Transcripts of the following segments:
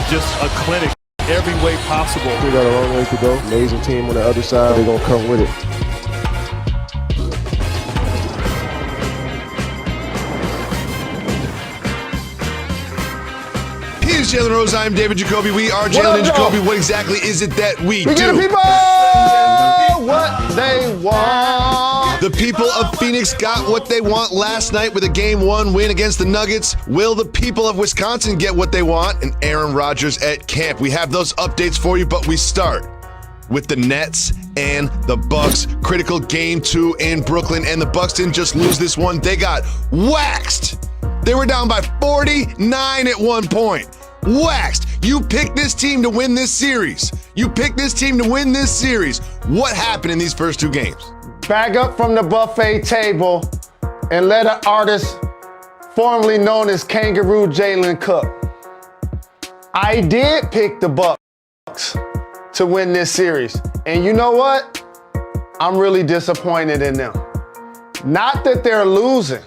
just a clinic every way possible. We got a long way to go. Amazing team on the other side. They're going to come with it. He is Jalen Rose. I'm David Jacoby. We are Jalen Jacoby. What exactly is it that we do? Give the people what they want. The people of Phoenix got what they want last night with a Game 1 win against the Nuggets. Will the people of Wisconsin get what they want? And Aaron Rodgers at camp. We have those updates for you, but we start with the Nets and the Bucks. Critical Game 2 in Brooklyn, and the Bucks didn't just lose this one. They got waxed. They were down by 49 at one point. Waxed. You picked this team to win this series. What happened in these first two games? Back up from the buffet table and let an artist formerly known as Kangaroo Jalen cook. I did pick the Bucks to win this series. And you know what? I'm really disappointed in them. Not that they're losing,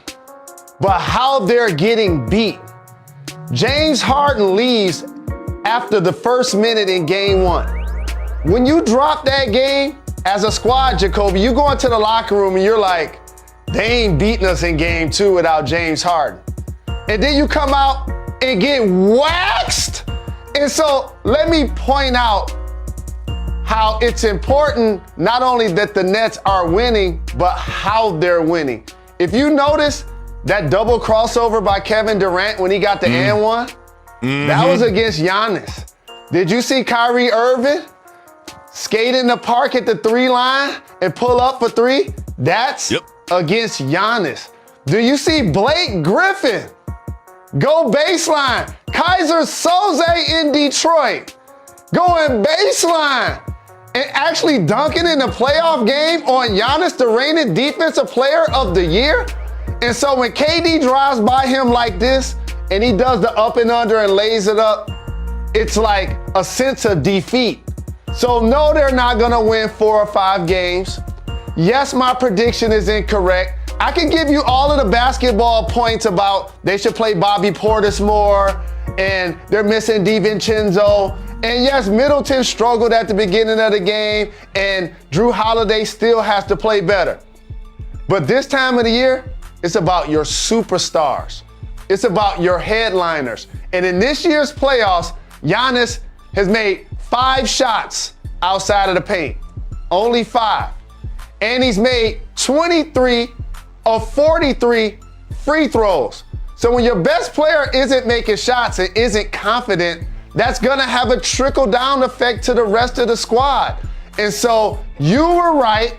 but how they're getting beat. James Harden leaves after the first minute in Game 1. When you drop that game as a squad, Jacoby, you go into the locker room and you're like, they ain't beating us in Game 2 without James Harden. And then you come out and get waxed. And so let me point out how it's important not only that the Nets are winning, but how they're winning. If you notice that double crossover by Kevin Durant when he got the and one, that was against Giannis. Did you see Kyrie Irving skate in the park at the 3 line and pull up for 3? That's against Giannis. Do you see Blake Griffin go baseline? Kaiser Soze in Detroit going baseline and actually dunking in the playoff game on Giannis, the reigning defensive player of the year? And so when KD drives by him like this and he does the up and under and lays it up, it's like a sense of defeat. So no, they're not gonna win 4 or 5 games. Yes, my prediction is incorrect. I can give you all of the basketball points about they should play Bobby Portis more and they're missing DiVincenzo. And yes, Middleton struggled at the beginning of the game and Drew Holiday still has to play better. But this time of the year, it's about your superstars. It's about your headliners. And in this year's playoffs, Giannis has made 5 shots outside of the paint. Only 5. And he's made 23 of 43 free throws. So when your best player isn't making shots and isn't confident, that's gonna have a trickle-down effect to the rest of the squad. And so you were right.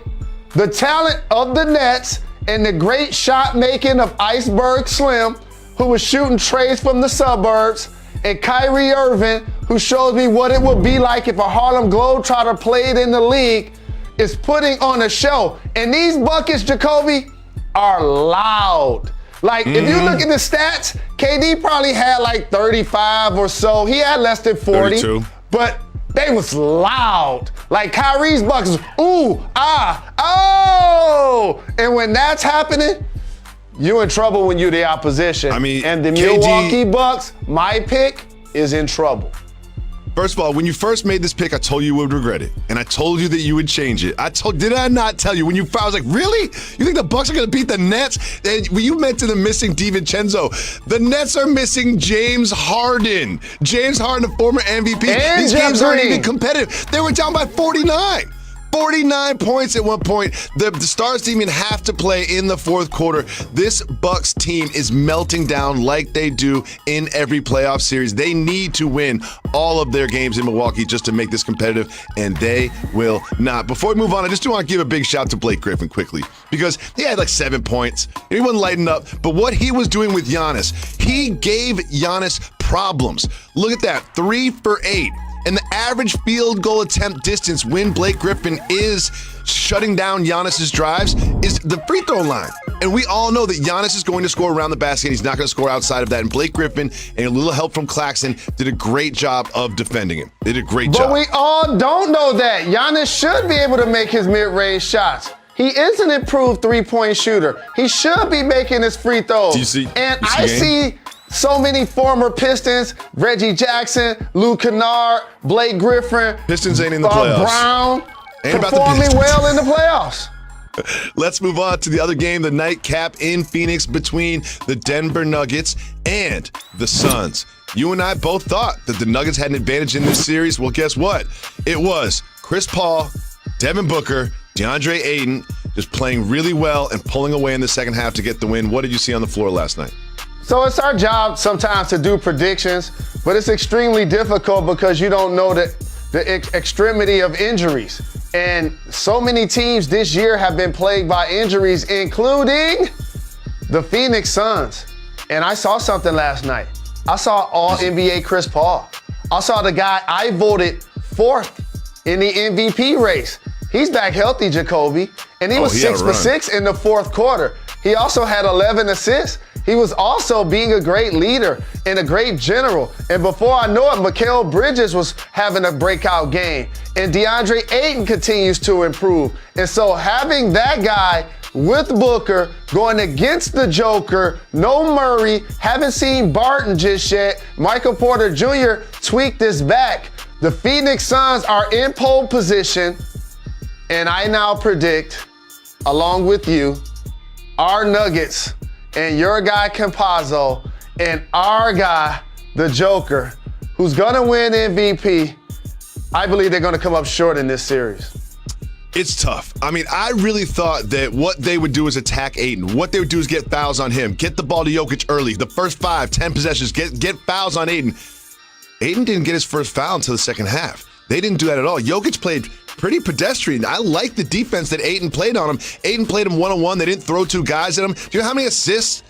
The talent of the Nets and the great shot making of Iceberg Slim, who was shooting trays from the suburbs, and Kyrie Irving, who shows me what it would be like if a Harlem Globetrotter played in the league, is putting on a show. And these buckets, Jacoby, are loud. Like, if you look at the stats, KD probably had like 35 or so. He had less than 40. 32. But they was loud. Like Kyrie's buckets, ooh, ah, oh. And when that's happening, you in trouble when you're the opposition. I mean, and the Milwaukee Bucks, my pick, is in trouble. First of all, when you first made this pick, I told you you would regret it. And I told you that you would change it. Did I not tell you? I was like, really? You think the Bucks are going to beat the Nets? And you mentioned the missing DiVincenzo. The Nets are missing James Harden. James Harden, a former MVP. And these Jeff games aren't Green. even competitive. They were down by 49. 49 points at one point. The Stars didn't even have to play in the fourth quarter. This Bucks team is melting down like they do in every playoff series. They need to win all of their games in Milwaukee just to make this competitive, and they will not. Before we move on, I just do want to give a big shout to Blake Griffin quickly, because he had like 7 points. He wasn't lighting up, but what he was doing with Giannis, he gave Giannis problems. Look at that, 3 for 8. And the average field goal attempt distance when Blake Griffin is shutting down Giannis's drives is the free throw line. And we all know that Giannis is going to score around the basket. He's not going to score outside of that. And Blake Griffin, and a little help from Claxton, did a great job of defending him. They did a great job. But we all don't know that. Giannis should be able to make his mid-range shots. He is an improved three-point shooter. He should be making his free throws. Do you see? And I see So many former Pistons, Reggie Jackson, Lou Kennard, Blake Griffin, Pistons ain't in the playoffs. Brown, Ain't about the performing Pistons. well in the playoffs. Let's move on to the other game, the nightcap in Phoenix between the Denver Nuggets and the Suns. You and I both thought that the Nuggets had an advantage in this series. Well, guess what? It was Chris Paul, Devin Booker, DeAndre Ayton just playing really well and pulling away in the second half to get the win. What did you see on the floor last night? So it's our job sometimes to do predictions, but it's extremely difficult because you don't know the extremity of injuries. And so many teams this year have been plagued by injuries, including the Phoenix Suns. And I saw something last night. I saw All-NBA Chris Paul. I saw the guy I voted fourth in the MVP race. He's back healthy, Jacoby. And he was 6 for 6 in the fourth quarter. He also had 11 assists. He was also being a great leader and a great general. And before I know it, Mikal Bridges was having a breakout game. And DeAndre Ayton continues to improve. And so having that guy with Booker going against the Joker, no Murray, haven't seen Barton just yet. Michael Porter Jr. tweaked his back. The Phoenix Suns are in pole position. And I now predict, along with you, our Nuggets and your guy Campazzo and our guy, the Joker, who's gonna win MVP, I believe they're gonna come up short in this series. It's tough. I mean, I really thought that what they would do is attack Ayton. What they would do is get fouls on him, get the ball to Jokic early. The first 5-10 possessions, get fouls on Ayton. Ayton didn't get his first foul until the second half. They didn't do that at all. Jokic played pretty pedestrian. I like the defense that Ayton played on him. Ayton played him one-on-one. They didn't throw two guys at him. Do you know how many assists?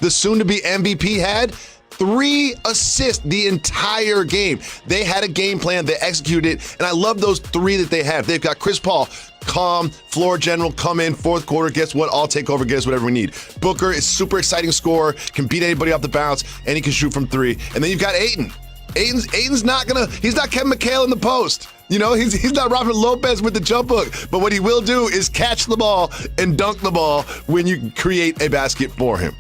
The soon-to-be MVP had? 3 assists the entire game. They had a game plan. They executed it, and I love those 3 that they have. They've got Chris Paul, calm, floor general, come in, fourth quarter, guess what? I'll take over, get us whatever we need. Booker is super exciting scorer, can beat anybody off the bounce, and he can shoot from 3. And then you've got Ayton. Ayton's not he's not Kevin McHale in the post. You know, he's not Robert Lopez with the jump hook. But what he will do is catch the ball and dunk the ball when you create a basket for him.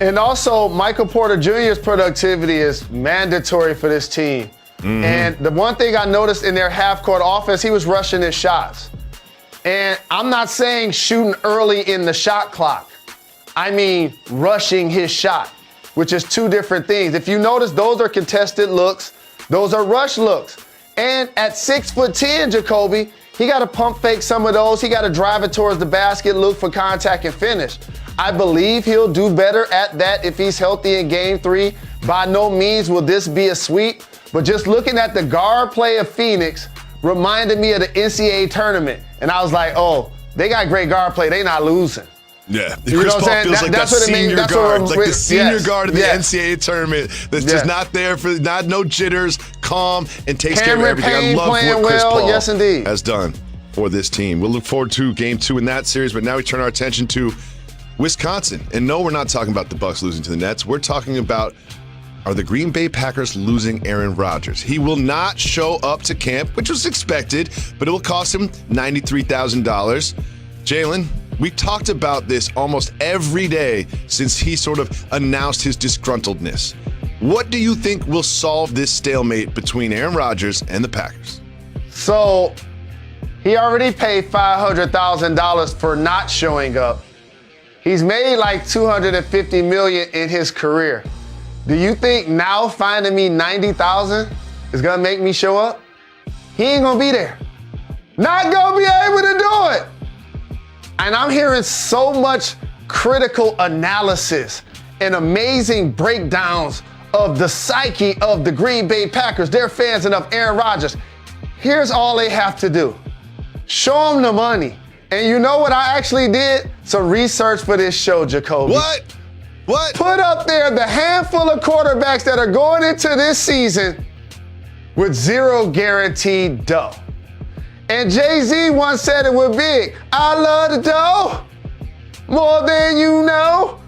And also, Michael Porter Jr.'s productivity is mandatory for this team. Mm-hmm. And the one thing I noticed in their half-court offense, he was rushing his shots. And I'm not saying shooting early in the shot clock. I mean rushing his shot, which is 2 different things. If you notice, those are contested looks. Those are rush looks. And at 6'10", Jacoby, he got to pump fake some of those. He got to drive it towards the basket, look for contact, and finish. I believe he'll do better at that if he's healthy in Game 3. By no means will this be a sweep, but just looking at the guard play of Phoenix reminded me of the NCAA tournament. And I was like, oh, they got great guard play. They not losing. Yeah, Chris Paul feels like that senior guard, like the senior guard in the NCAA tournament that's just not there for no jitters, calm, and takes care of everything. I love what Chris Paul has done for this team. We'll look forward to Game 2 in that series, but now we turn our attention to Wisconsin. And no, we're not talking about the Bucks losing to the Nets. We're talking about, are the Green Bay Packers losing Aaron Rodgers? He will not show up to camp, which was expected, but it will cost him $93,000. Jalen, we talked about this almost every day since he sort of announced his disgruntledness. What do you think will solve this stalemate between Aaron Rodgers and the Packers? So he already paid $500,000 for not showing up. He's made like $250 million in his career. Do you think now finding me $90,000 is gonna make me show up? He ain't gonna be there. Not gonna be able to do it. And I'm hearing so much critical analysis and amazing breakdowns of the psyche of the Green Bay Packers, their fans, and of Aaron Rodgers. Here's all they have to do. Show them the money. And you know what I actually did? Some research for this show, Jacoby. What? Put up there the handful of quarterbacks that are going into this season with 0 guaranteed dough. And Jay-Z once said it was big. I love the dough more than you know.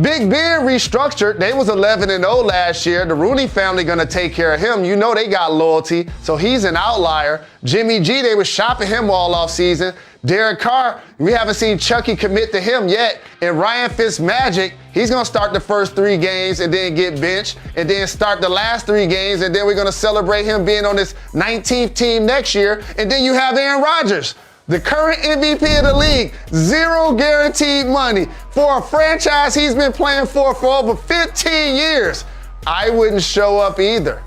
Big Ben restructured. They was 11-0 last year. The Rooney family gonna take care of him. You know they got loyalty, so he's an outlier. Jimmy G, they was shopping him all off season. Derek Carr, we haven't seen Chucky commit to him yet. And Ryan Fitzmagic, he's going to start the first 3 games and then get benched and then start the last 3 games. And then we're going to celebrate him being on this 19th team next year. And then you have Aaron Rodgers, the current MVP of the league, 0 guaranteed money for a franchise he's been playing for over 15 years. I wouldn't show up either.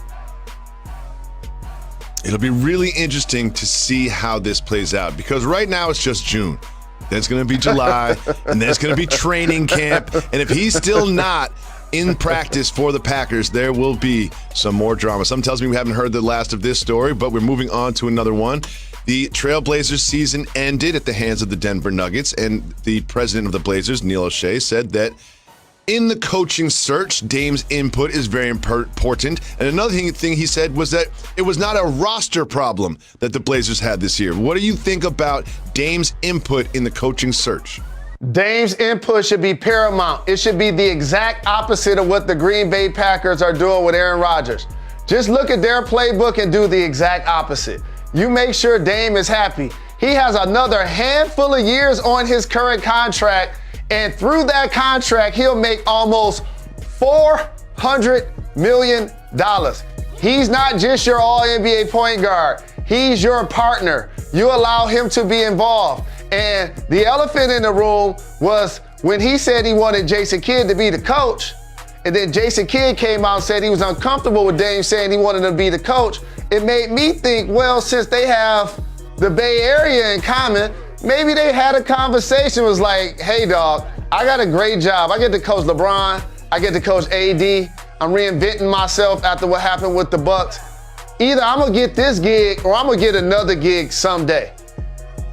It'll be really interesting to see how this plays out because right now it's just June. There's going to be July, and there's going to be training camp. And if he's still not in practice for the Packers, there will be some more drama. Some tells me we haven't heard the last of this story, but we're moving on to another one. The Trailblazers season ended at the hands of the Denver Nuggets, and the president of the Blazers, Neil O'Shea, said that in the coaching search, Dame's input is very important. And another thing he said was that it was not a roster problem that the Blazers had this year. What do you think about Dame's input in the coaching search? Dame's input should be paramount. It should be the exact opposite of what the Green Bay Packers are doing with Aaron Rodgers. Just look at their playbook and do the exact opposite. You make sure Dame is happy. He has another handful of years on his current contract, and through that contract, he'll make almost $400 million. He's not just your all-NBA point guard. He's your partner. You allow him to be involved. And the elephant in the room was when he said he wanted Jason Kidd to be the coach, and then Jason Kidd came out and said he was uncomfortable with Dame saying he wanted him to be the coach. It made me think, well, since they have the Bay Area in common, maybe they had a conversation. It was like, hey, dog, I got a great job. I get to coach LeBron. I get to coach AD. I'm reinventing myself after what happened with the Bucks. Either I'm going to get this gig or I'm going to get another gig someday.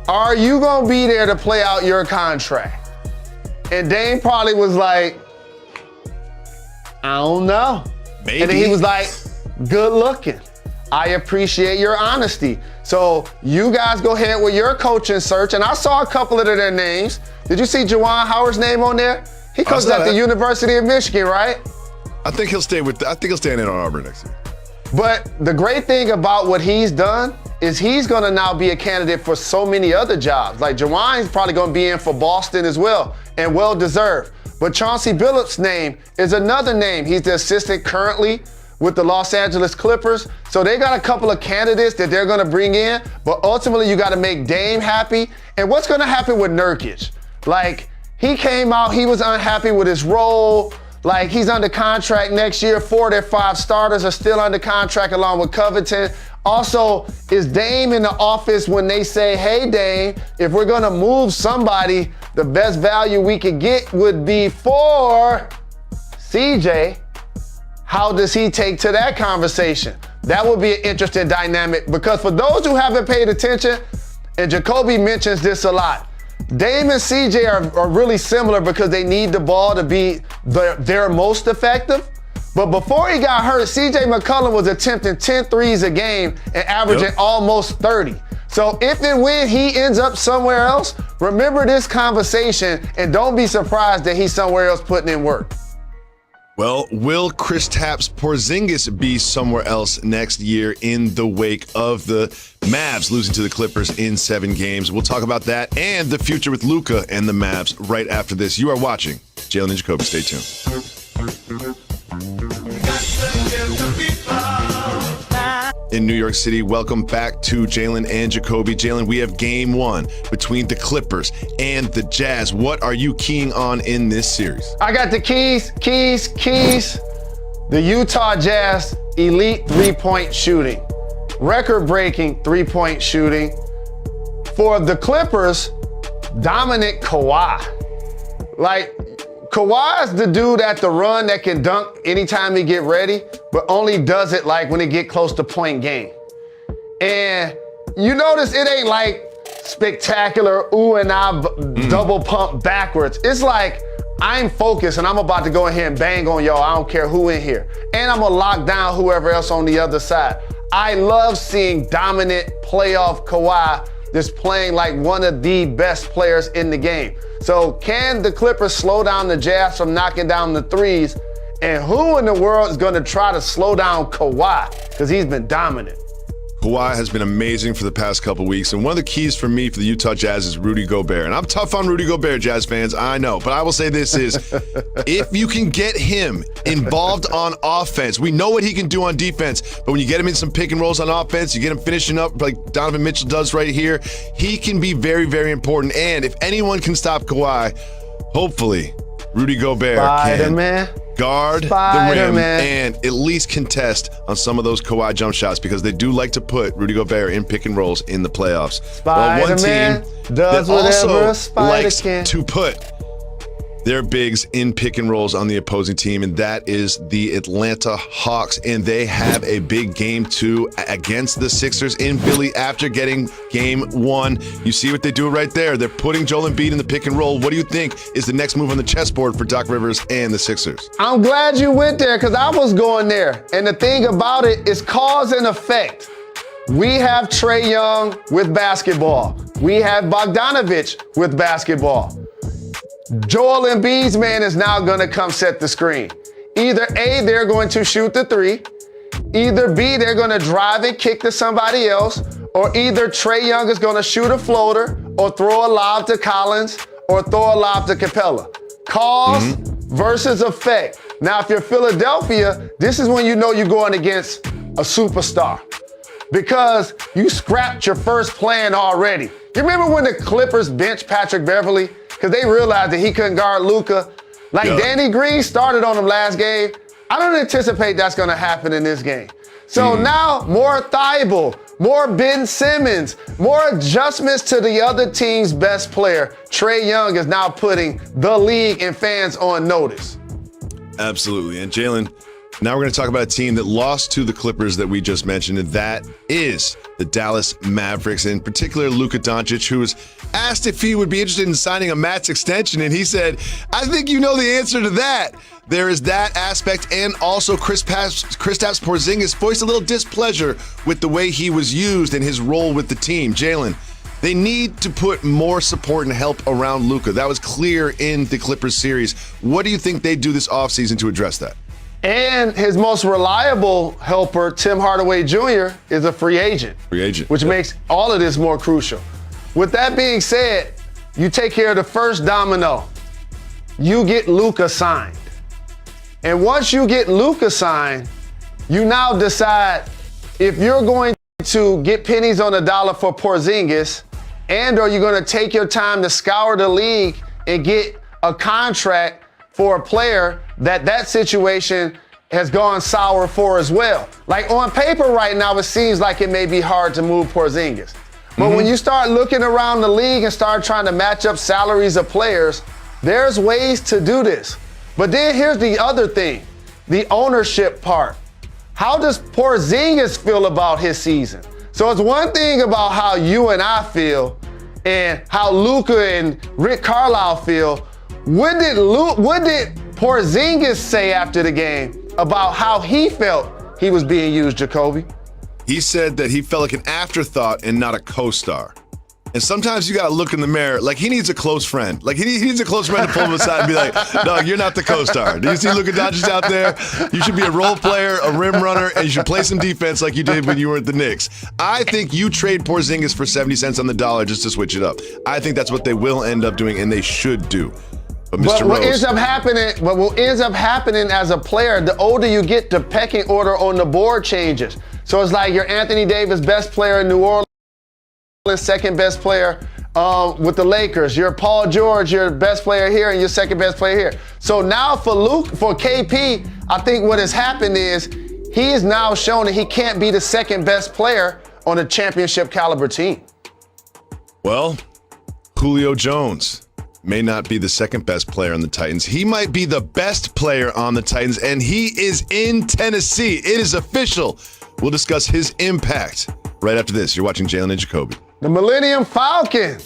Are you going to be there to play out your contract? And Dame probably was like, I don't know. Maybe. And then he was like, good looking. I appreciate your honesty. So you guys go ahead with your coaching search. And I saw a couple of their names. Did you see Juwan Howard's name on there? He coached at the University of Michigan, right? I think he'll stay in Ann Arbor next year. But the great thing about what he's done is he's going to now be a candidate for so many other jobs. Like Juwan's probably going to be in for Boston as well, and well deserved. But Chauncey Billups' name is another name. He's the assistant currently with the Los Angeles Clippers. So they got a couple of candidates that they're going to bring in, but ultimately you got to make Dame happy. And what's going to happen with Nurkic? Like, he came out, he was unhappy with his role. Like, he's under contract next year. 4 of their 5 starters are still under contract along with Covington. Also, is Dame in the office when they say, hey, Dame, if we're going to move somebody, the best value we could get would be for CJ. How does he take to that conversation? That would be an interesting dynamic because for those who haven't paid attention, and Jacoby mentions this a lot, Dame and CJ are really similar because they need the ball to be their most effective. But before he got hurt, CJ McCollum was attempting 10 threes a game and averaging almost 30. So if and when he ends up somewhere else, remember this conversation and don't be surprised that he's somewhere else putting in work. Well, will Kristaps Porzingis be somewhere else next year in the wake of the Mavs losing to the Clippers in 7 games? We'll talk about that and the future with Luka and the Mavs right after this. You are watching Jalen and Jacoby. Stay tuned. In New York City, welcome back to Jalen and Jacoby. Jalen, we have game 1 between the Clippers and the Jazz. What are you keying on in this series? I got the keys. The Utah Jazz, elite 3-point shooting. Record-breaking 3-point shooting. For the Clippers, dominant Kawhi. Like, Kawhi's the dude at the run that can dunk anytime he get ready, but only does it like when it get close to point game. And you notice it ain't like spectacular, ooh and ah, double pump backwards. It's like, I'm focused and I'm about to go in here and bang on y'all. I don't care who in here. And I'm gonna lock down whoever else on the other side. I love seeing dominant playoff Kawhi just playing like one of the best players in the game. So can the Clippers slow down the Jazz from knocking down the threes? And who in the world is going to try to slow down Kawhi? Because he's been dominant. Kawhi has been amazing for the past couple weeks, and one of the keys for me for the Utah Jazz is Rudy Gobert. And I'm tough on Rudy Gobert, Jazz fans, I know. But I will say this is, if you can get him involved on offense, we know what he can do on defense, but when you get him in some pick and rolls on offense, you get him finishing up like Donovan Mitchell does right here, he can be very, very important. And if anyone can stop Kawhi, hopefully Rudy Gobert can guard the rim and at least contest on some of those Kawhi jump shots, because they do like to put Rudy Gobert in pick and rolls in the playoffs. Well, one team that also likes to put their bigs in pick and rolls on the opposing team, and that is the Atlanta Hawks. And they have a big game 2 against the Sixers in Philly after getting game 1. You see what they do right there. They're putting Joel Embiid in the pick and roll. What do you think is the next move on the chessboard for Doc Rivers and the Sixers? I'm glad you went there, because I was going there. And the thing about it is cause and effect. We have Trae Young with basketball. We have Bogdanovich with basketball. Joel Embiid's man is now going to come set the screen. Either A, they're going to shoot the 3. Either B, they're going to drive and kick to somebody else. Or either Trae Young is going to shoot a floater or throw a lob to Collins or throw a lob to Capella. Cause versus effect. Now, if you're Philadelphia, this is when you know you're going against a superstar, because you scrapped your first plan already. You remember when the Clippers benched Patrick Beverley because they realized that he couldn't guard Luka? Danny Green started on him last game. I don't anticipate that's going to happen in this game. So now more Thibault, more Ben Simmons, more adjustments to the other team's best player. Trae Young is now putting the league and fans on notice. Absolutely. And Jalen, now we're going to talk about a team that lost to the Clippers that we just mentioned, and that is the Dallas Mavericks, in particular Luka Doncic, who was asked if he would be interested in signing a max extension, and he said, I think you know the answer to that. There is that aspect, and also Kristaps Porzingis voiced a little displeasure with the way he was used in his role with the team. Jalen, they need to put more support and help around Luka. That was clear in the Clippers series. What do you think they do this offseason to address that? And his most reliable helper, Tim Hardaway Jr., is a free agent. Which makes all of this more crucial. With that being said, you take care of the first domino. You get Luka signed. And once you get Luka signed, you now decide if you're going to get pennies on the dollar for Porzingis, and or you're going to take your time to scour the league and get a contract for a player that situation has gone sour for as well. Like on paper right now, it seems like it may be hard to move Porzingis. But when you start looking around the league and start trying to match up salaries of players, there's ways to do this. But then here's the other thing, the ownership part. How does Porzingis feel about his season? So it's one thing about how you and I feel and how Luka and Rick Carlisle feel. What did Porzingis say after the game about how he felt he was being used, Jacoby? He said that he felt like an afterthought and not a co-star. And sometimes you got to look in the mirror. Like, he needs a close friend. Like, he needs a close friend to pull him aside and be like, dog, you're not the co-star. Do you see Luka Doncic out there? You should be a role player, a rim runner, and you should play some defense like you did when you were at the Knicks. I think you trade Porzingis for 70 cents on the dollar just to switch it up. I think that's what they will end up doing, and they should do. But what ends up happening as a player, the older you get, the pecking order on the board changes. So it's like you're Anthony Davis, best player in New Orleans, second best player with the Lakers. You're Paul George, you're best player here, and you're second best player here. So now for KP, I think what has happened is he is now shown that he can't be the second best player on a championship caliber team. Well, Julio Jones may not be the second best player on the Titans. He might be the best player on the Titans, and he is in Tennessee. It is official. We'll discuss his impact right after this. You're watching Jalen and Jacoby. The Millennium Falcon